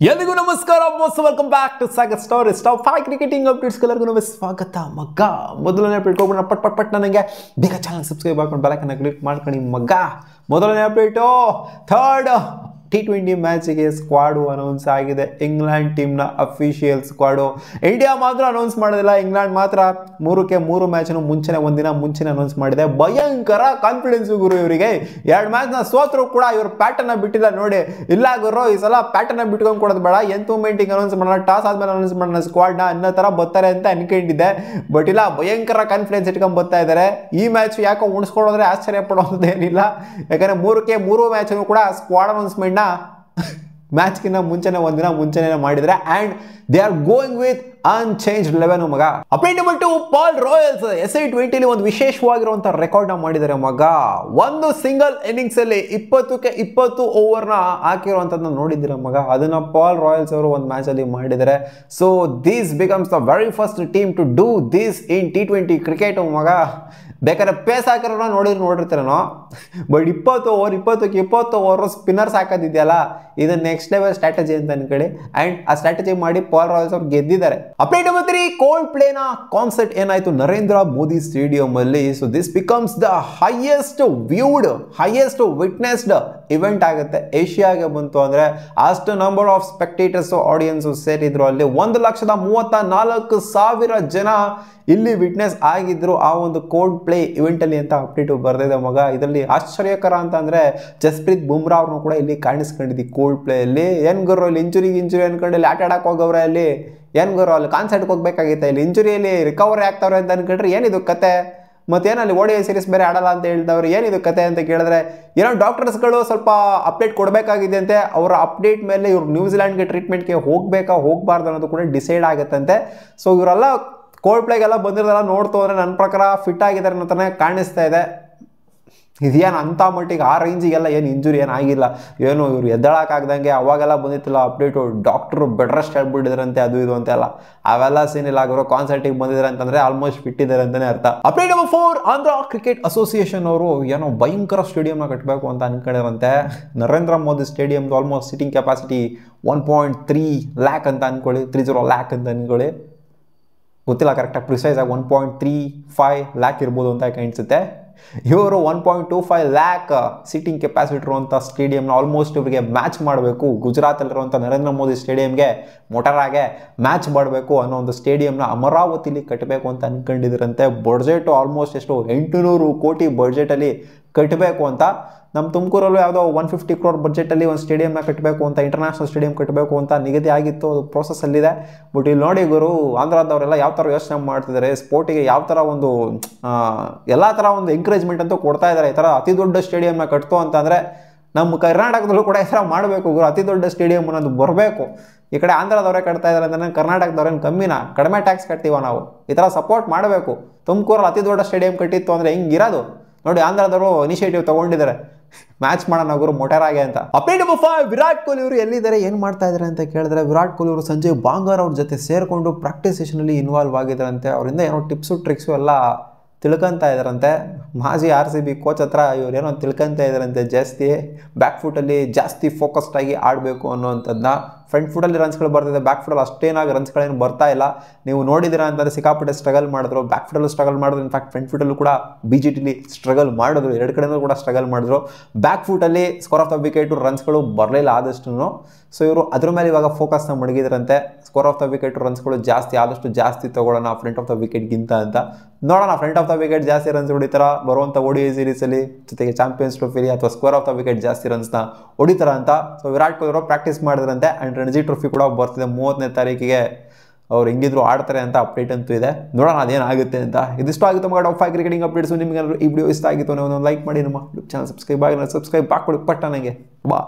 ಎಲ್ಲಿಗೂ ನಮಸ್ಕಾರ most welcome back to Sagar stories top 5 cricketing updates ಎಲ್ಲರಿಗೂ ಸ್ವಾಗತ ಮಗ. ಮೊದಲನೇ ಅಪ್ಡೇಟ್ ಹೋಗೋಣ ಪಟ್ ನನಗೆ ಬೇಗ ಚಾನಲ್ ಸಬ್ಸ್ಕ್ರೈಬ್ ಮಾಡ್ಕೊಂಡು ಬೆಲ್ ಐಕಾನ್ ಕ್ಲಿಕ್ ಮಾಡ್ಕೊಳ್ಳಿ ಮಗ. ಮೊದಲನೇ ಅಪ್ಡೇಟು ಥರ್ಡ್ T20 ಮ್ಯಾಚಿಗೆ ಸ್ಕ್ವಾಡು ಅನೌನ್ಸ್ ಆಗಿದೆ. ಇಂಗ್ಲೆಂಡ್ ಟೀಮ್ನ ಅಫಿಷಿಯಲ್ ಸ್ಕ್ವಾಡು. ಇಂಡಿಯಾ ಮಾತ್ರ ಅನೌನ್ಸ್ ಮಾಡೋದಿಲ್ಲ, ಇಂಗ್ಲೆಂಡ್ ಮಾತ್ರ 3 ಮ್ಯಾಚ್ನು ಮುಂಚೆನೆ ಒಂದಿನ ಮುಂಚೆನೆ ಅನೌನ್ಸ್ ಮಾಡಿದೆ. ಭಯಂಕರ ಕಾನ್ಫಿಡೆನ್ಸ್ ಗುರು ಇವರಿಗೆ. 2 ಮ್ಯಾಚ್ನ ಸೋತರು ಕೂಡ ಇವರು ಪ್ಯಾಟರ್ನ ಬಿಟ್ಟಿಲ್ಲ ನೋಡಿ. ಇಲ್ಲ ಗುರು, ಈ ಸಲ ಪ್ಯಾಟರ್ನ ಬಿಟ್ಕೊಂಡು ಕೊಡೋದು ಬೇಡ, ಎಂತೂಮೆಂಟಿಗೆ ಅನೌನ್ಸ್ ಮಾಡೋಣ, ಟಾಸ್ ಆದ್ಮೇಲೆ ಅನೌನ್ಸ್ ಮಾಡೋಣ ಸ್ಕ್ವಾಡ್ನ ಅನ್ನೋ ಥರ ಬರ್ತಾರೆ ಅಂತ ಅನ್ಕೊಂಡಿದ್ದೆ. ಬಟ್ ಇಲ್ಲ, ಭಯಂಕರ ಕಾನ್ಫಿಡೆನ್ಸ್ ಇಟ್ಕೊಂಡು ಬರ್ತಾ ಇದ್ದಾರೆ. ಈ ಮ್ಯಾಚ್ ಯಾಕೋ ಉಣಿಸ್ಕೊಳ್ಳೋದ್ರೆ ಆಶ್ಚರ್ಯ ಪಡೋದೇನಿಲ್ಲ. ಯಾಕಂದ್ರೆ 3 ಮ್ಯಾಚ್ನು ಕೂಡ ಸ್ಕ್ವಾಡ್ ಅನೌನ್ಸ್ಮೆಂಟ್ ಮ್ಯಾಚ್ಗಿಂತ ಮುಂಚೆನೆ ಒಂದಿನ ಮುಂಚೆನೆ ಮಾಡಿದ್ರೆ and they are going with unchanged 11 ಮಗ. Update number 2, Pal Royals SI20 ಒಂದು ವಿಶೇಷವಾಗಿರುವಂತಹ ರೆಕಾರ್ಡ್ ನ ಮಾಡಿದ್ದಾರೆ ಮಗ. ಒಂದು ಸಿಂಗಲ್ ಇನ್ನಿಂಗ್ಸ್ ಅಲ್ಲಿ 20ಕ್ಕೆ 20 ಓವರ್ನ ಹಾಕಿರುವಂತದನ್ನ ನೋಡಿದ್ದೀರಾ ಮಗ. ಅದನ್ನ ಪಾಲ್ ರಾಯಲ್ಸ್ ಅವರು ಒಂದು ಮ್ಯಾಚ್ ಅಲ್ಲಿ ಮಾಡಿದ್ದಾರೆ. So this becomes the very first team to do this in T20 cricket ಮಗ. ಬೇಕಾದ್ರೆ ಪೇಸ್ ಹಾಕಿರೋಣ ನೋಡಿರ್ತೀರೇನೋ. ಬಟ್ 20ಕ್ಕೆ 20 ಓವರ್ ಸ್ಪಿನ್ನರ್ಸ್ ಹಾಕೋದಿದೆಯಲ್ಲ, ಇದು ನೆಕ್ಸ್ಟ್ ಲೆವೆಲ್ ಸ್ಟ್ರಾಟಜಿ ಅಂತ ಅನ್ಕೊಳ್ಳಿ. ಅಂಡ್ ಆ ಸ್ಟ್ರಾಟಜಿ ಮಾಡಿ ಪಾಲ್ ರಾಯಲ್ಸ್ ಅವ್ರು ಗೆದ್ದಿದ್ದಾರೆ. ಅಪ್ಡೇಟ್ ನಂಬರ್ 3, ಕೋಲ್ಡ್ ಪ್ಲೇನ ಕಾನ್ಸರ್ಟ್ ಏನಾಯ್ತು ನರೇಂದ್ರ ಮೋದಿ ಸ್ಟೇಡಿಯಂ ಅಲ್ಲಿ. So this becomes the highest viewed, highest witnessed event ಆಗುತ್ತೆ. ಏಷ್ಯಾಗೆ ಬಂತು ಅಂದ್ರೆ ಅಷ್ಟು ನಂಬರ್ ಆಫ್ ಸ್ಪೆಕ್ಟೇಟರ್ಸ್ ಆಡಿಯನ್ಸ್ ಸೇರಿದ್ರು. ಅಲ್ಲಿ 1,34,000 ಜನ ಇಲ್ಲಿ ವಿಟ್ನೆಸ್ ಆಗಿದ್ರು ಆ ಒಂದು ಕೋಲ್ಡ್ ಪ್ಲೇ ಇವೆಂಟ್ ಅಲ್ಲಿ ಅಂತ ಅಪ್ಡೇಟ್ ಬರ್ದಿದೆ ಮಗ. ಇದರಲ್ಲಿ ಆಶ್ಚರ್ಯಕರ ಅಂತ ಅಂದ್ರೆ ಜಸ್ಪ್ರೀತ್ ಬುಮ್ರಾ ಅವ್ರನ್ನು ಕೂಡ ಇಲ್ಲಿ ಕಾಣಿಸ್ಕೊಂಡಿದ್ದಿ ಕೋಲ್ಡ್ ಪ್ಲೇ ಅಲ್ಲಿ. ಏನ್ ಗುರು ಇಲ್ಲಿ ಇಂಜುರಿ ಅನ್ಕೊಂಡು ಇಲ್ಲಿ ಆಟ ಆಡಕ್ ಹೋಗವ್ರೆ ಅಲ್ಲಿ. ಏನ್ ಗುರು ಅಲ್ಲಿ ಕಾನ್ಸರ್ಟ್ಗೆ ಹೋಗ್ಬೇಕಾಗಿತ್ತೆ, ಇಲ್ಲಿ ಇಂಜುರಿಯಲ್ಲಿ ರಿಕವರಿ ಆಗ್ತಾವ್ರೆ ಅಂತ ಅನ್ಕೊಂಡ್ರೆ ಏನಿದು ಕತೆ. ಮತ್ತೇನಲ್ಲಿ ODI ಸೀರೀಸ್ ಬೇರೆ ಆಡಲ್ಲ ಅಂತ ಹೇಳಿದವ್ರು, ಏನಿದು ಕತೆ ಅಂತ ಕೇಳಿದ್ರೆ ಏನೋ ಡಾಕ್ಟರ್ಸ್ಗಳು ಸ್ವಲ್ಪ ಅಪ್ಡೇಟ್ ಕೊಡಬೇಕಾಗಿದೆ ಅಂತೆ. ಅವರ ಅಪ್ಡೇಟ್ ಮೇಲೆ ಇವ್ರು ನ್ಯೂಜಿಲ್ಯಾಂಡ್ಗೆ ಟ್ರೀಟ್ಮೆಂಟ್ಗೆ ಹೋಗಬಾರ್ದು ಅನ್ನೋದು ಕೂಡ ಡಿಸೈಡ್ ಆಗುತ್ತಂತೆ. ಸೊ ಇವರೆಲ್ಲ ಕೋಲ್ಡ್ ಪ್ಲೇಗೆಲ್ಲ ಬಂದಿರೋದೆಲ್ಲ ನೋಡ್ತು ಅಂದರೆ ನನ್ನ ಪ್ರಕಾರ ಫಿಟ್ ಆಗಿದ್ದಾರೆ ಅನ್ನೋತನೇ ಕಾಣಿಸ್ತಾ ಇದೆ. ಇದೇನು ಅಂಥ ಮಟ್ಟಿಗೆ ಆ ರೇಂಜಿಗೆಲ್ಲ ಏನು ಇಂಜುರಿ ಏನಾಗಿಲ್ಲ, ಏನು ಇವರು ಎದ್ದಳಕ್ಕಾಗ್ದಂಗೆ ಅವಾಗೆಲ್ಲ ಬಂದಿತ್ತಿಲ್ಲ ಅಪ್ಡೇಟು. ಡಾಕ್ಟ್ರು ಬೆಡ್ ರೆಸ್ಟ್ ಹೇಳ್ಬಿಟ್ಟಿದ್ರಂತೆ, ಅದು ಇದು ಅಂತೆಲ್ಲ ಅವೆಲ್ಲ ಸೀನ್ ಇಲ್ಲ. ಆಗಿರೋ ಕಾನ್ಸರ್ಟಿಗೆ ಬಂದಿದ್ದಾರೆ ಅಂತಂದರೆ ಆಲ್ಮೋಸ್ಟ್ ಫಿಟ್ ಇದ್ದಾರೆ ಅಂತಲೇ ಅರ್ಥ. Update number 4, Andhra cricket association ಅವರು ಏನೋ ಭಯಂಕರ ಸ್ಟೇಡಿಯಂನ ಕಟ್ಟಬೇಕು ಅಂತ ಅನ್ಕೊಂಡಿರಂತೆ. ನರೇಂದ್ರ ಮೋದಿ ಸ್ಟೇಡಿಯಮ್ದು ಆಲ್ಮೋಸ್ಟ್ ಸಿಟಿಂಗ್ ಕೆಪಾಸಿಟಿ 1.3 ಲ್ಯಾಕ್ ಅಂತ ಅನ್ಕೊಳ್ಳಿ, 30 ಲ್ಯಾಕ್ ಅಂತ ಅನ್ಕೊಳ್ಳಿ. ಗೊತ್ತಿಲ್ಲ ಕರೆಕ್ಟಾಗಿ ಪ್ರಿಸೈಸ್ ಆಗಿ 1.35 ಲ್ಯಾಕ್ ಇರ್ಬೋದು ಅಂತ ಕಾಣಿಸುತ್ತೆ. ಇವರು 1.25 ಲ್ಯಾಕ್ ಸೀಟಿಂಗ್ ಕೆಪಾಸಿಟಿ ಇರುವಂಥ ಸ್ಟೇಡಿಯಂನ ಆಲ್ಮೋಸ್ಟ್ ಇವರಿಗೆ ಮ್ಯಾಚ್ ಮಾಡಬೇಕು. ಗುಜರಾತಲ್ಲಿರುವಂಥ ನರೇಂದ್ರ ಮೋದಿ ಸ್ಟೇಡಿಯಂಗೆ ಮೊಟರಾಗೆ ಮ್ಯಾಚ್ ಮಾಡಬೇಕು ಅನ್ನೋ ಒಂದು ಸ್ಟೇಡಿಯಂನ ಅಮರಾವತಿಲಿ ಕಟ್ಟಬೇಕು ಅಂತ ಅನ್ಕೊಂಡಿದ್ರಂತೆ. ಬಡ್ಜೆಟು ಆಲ್ಮೋಸ್ಟ್ ಎಷ್ಟು 800 ಕೋಟಿ ಬಡ್ಜೆಟಲ್ಲಿ ಕಟ್ಟಬೇಕು ಅಂತ. ನಮ್ಮ ತುಮಕೂರಲ್ಲೂ ಯಾವುದೋ 150 crore ಬಡ್ಜೆಟಲ್ಲಿ ಒಂದು ಸ್ಟೇಡಿಯಂನ ಕಟ್ಟಬೇಕು ಅಂತ, ಇಂಟರ್ನ್ಯಾಷನಲ್ ಸ್ಟೇಡಿಯಂ ಕಟ್ಟಬೇಕು ಅಂತ ನಿಗದಿ ಆಗಿತ್ತು, ಅದು ಪ್ರೋಸೆಸ್ಸಲ್ಲಿದೆ. ಬಟ್ ಇಲ್ಲಿ ನೋಡಿ ಗುರು, ಆಂಧ್ರದವರೆಲ್ಲ ಯಾವ ಥರ ಯೋಚನೆ ಮಾಡ್ತಿದ್ದಾರೆ, ಸ್ಪೋರ್ಟಿಗೆ ಯಾವ ಥರ ಒಂದು ಎಲ್ಲ ಥರ ಒಂದು ಎಂಕರೇಜ್ಮೆಂಟ್ ಅಂತೂ ಕೊಡ್ತಾ ಇದ್ದಾರೆ. ಈ ಥರ ಅತಿ ದೊಡ್ಡ ಸ್ಟೇಡಿಯಂನ ಕಟ್ತು ಅಂತಂದರೆ ನಮ್ಮ ಕರ್ನಾಟಕದಲ್ಲೂ ಕೂಡ ಈ ಥರ ಮಾಡಬೇಕು ಗುರು. ಅತಿ ದೊಡ್ಡ ಸ್ಟೇಡಿಯಂ ಅನ್ನೋದು ಬರಬೇಕು. ಈ ಕಡೆ ಆಂಧ್ರದವರೇ ಕಟ್ತಾ ಇದ್ದಾರೆ ಅಂದರೆ ಕರ್ನಾಟಕದವ್ರೇನು ಕಮ್ಮಿನಾ? ಕಡಿಮೆ ಟ್ಯಾಕ್ಸ್ ಕಟ್ತೀವ ನಾವು. ಈ ಥರ ಸಪೋರ್ಟ್ ಮಾಡಬೇಕು. ತುಮಕೂರಲ್ಲಿ ಅತಿ ದೊಡ್ಡ ಸ್ಟೇಡಿಯಂ ಕಟ್ಟಿತ್ತು ಅಂದರೆ ಹೆಂಗಿರೋದು ನೋಡಿ. ಆಂಧ್ರದವರು ಇನಿಷಿಯೇಟಿವ್ ತಗೊಂಡಿದ್ದಾರೆ, ಮ್ಯಾಚ್ ಮಾಡೋಣ ಗುರು ಮೊಟರಾಗೆ ಅಂತ. ಅಪ್ಡೇಟ್ ನಂಬರ್ 5, ವಿರಾಟ್ ಕೊಹ್ಲಿ ಅವರು ಎಲ್ಲಿದ್ದಾರೆ, ಏನು ಮಾಡ್ತಾ ಇದ್ದಾರೆ ಅಂತ ಕೇಳಿದ್ರೆ, ವಿರಾಟ್ ಕೊಹ್ಲಿ ಅವರು ಸಂಜಯ್ ಬಾಂಗರ್ ಅವ್ರ ಜೊತೆ ಸೇರಿಕೊಂಡು ಪ್ರಾಕ್ಟೀಸ್ ಸೆಷನಲ್ಲಿ ಇನ್ವಾಲ್ವ್ ಆಗಿದ್ದಾರಂತೆ. ಅವರಿಂದ ಏನೋ ಟಿಪ್ಸು ಟ್ರಿಕ್ಸು ಎಲ್ಲ ತಿಳ್ಕೊತಾ ಇದ್ದಾರಂತೆ. ಮಾಜಿ RCB ಕೋಚ್ ಹತ್ರ ಇವ್ರೇನೋ ತಿಳ್ಕೊತಾ ಇದ್ದಾರಂತೆ. ಜಾಸ್ತಿ ಬ್ಯಾಕ್ ಫುಟಲ್ಲಿ ಜಾಸ್ತಿ ಫೋಕಸ್ಡ್ ಆಗಿ ಆಡಬೇಕು ಅನ್ನೋವಂಥದ್ದನ್ನ. ಫ್ರಂಟ್ ಫುಟಲ್ಲಿ ರನ್ಸ್ಗಳು ಬರ್ತಿದೆ, ಬ್ಯಾಕ್ ಫುಟಲ್ಲಿ ಅಷ್ಟೇನಾಗಿ ರನ್ಸ್ಗಳೇನು ಬರ್ತಾ ಇಲ್ಲ. ನೀವು ನೋಡಿದ್ದೀರಾ ಅಂತಂದರೆ ಸಿಕ್ಕಾಪಟ್ಟೆ ಸ್ಟ್ರಗಲ್ ಮಾಡಿದ್ರು, ಬ್ಯಾಕ್ ಫುಟಲ್ಲೂ ಸ್ಟ್ರಗಲ್ ಮಾಡಿದ್ರು. ಇನ್ಫ್ಯಾಕ್ಟ್ ಫ್ರಂಟ್ ಫುಟಲ್ಲೂ ಕೂಡ BGTಲಿ ಸ್ಟ್ರಗಲ್ ಮಾಡಿದ್ರು, ಎರಡು ಕಡೆಯೂ ಕೂಡ ಸ್ಟ್ರಗಲ್ ಮಾಡಿದ್ರು. ಬ್ಯಾಕ್ ಫುಟಲ್ಲಿ ಸ್ಕೋರ್ ಆಫ್ ದ ವಿಕೆಟು ರನ್ಸ್ಗಳು ಬರಲಿಲ್ಲ ಆದಷ್ಟು. ಸೊ ಇವರು ಅದ್ರ ಮೇಲೆ ಇವಾಗ ಫೋಕಸ್ನ ಮಡಗಿದ್ರಂತೆ. ಸ್ಕೋರ್ ಆಫ್ ದ ವಿಕೆಟ್ ರನ್ಸ್ಗಳು ಆದಷ್ಟು ಜಾಸ್ತಿ ತೊಗೊಳ್ಳೋಣ ಫ್ರಂಟ್ ಆಫ್ ದ ವಿಕೆಟ್ಗಿಂತ ಅಂತ. ನೋಡೋಣ ಫ್ರಂಟ್ ಆಫ್ ದ ವಿಕೆಟ್ ಜಾಸ್ತಿ ರನ್ಸ್ ಹೊಡಿತಾರ ಬರುವಂಥ ODI ಸೀರೀಸಲ್ಲಿ, ಜೊತೆಗೆ ಚಾಂಪಿಯನ್ಸ್ ಟ್ರೋಫಿಲಿ, ಅಥವಾ ಸ್ಕೋರ್ ಆಫ್ ದ ವಿಕೆಟ್ ಜಾಸ್ತಿ ರನ್ಸ್ನ ಹೊಡಿತಾರ ಅಂತ. ಸೊ ವಿರಾಟ್ ಕೊಹ್ಲಿ ಅವರು ಪ್ರಾಕ್ಟೀಸ್ ಮಾಡಿದ್ರಂತೆ. ಆ್ಯಂಡ್ ರಣಜಿ ಟ್ರೋಫಿ ಕೂಡ ಬರ್ತಿದೆ 30ನೇ ತಾರೀಕಿಗೆ. ಅವ್ರು ಹೆಂಗಿದ್ರು ಆಡ್ತಾರೆ ಅಂತ ಅಪ್ಡೇಟ್ ಅಂತೂ ಇದೆ. ನೋಡೋಣ ಅದೇನಾಗುತ್ತೆ ಅಂತ. ಇದಿಷ್ಟು ಆಗಿತ್ತು ಮಗ ಟಾಪ್ 5 ಕ್ರಿಕೆಟಿಂಗ್ ಅಪ್ಡೇಟ್ಸು. ನಿಮ್ಗೆ ಈ ವಿಡಿಯೋ ಇಷ್ಟ ಆಗಿತ್ತು ಒಂದು ಲೈಕ್ ಮಾಡಿ, ನಮ್ಮ ಚಾನಲ್ ಸಬ್ಸ್ಕ್ರೈಬ್ ಆಗಿ ಹಾಕ್ಬಿಡಿ ಪಟ್ಟ ನನಗೆ ಬಾ.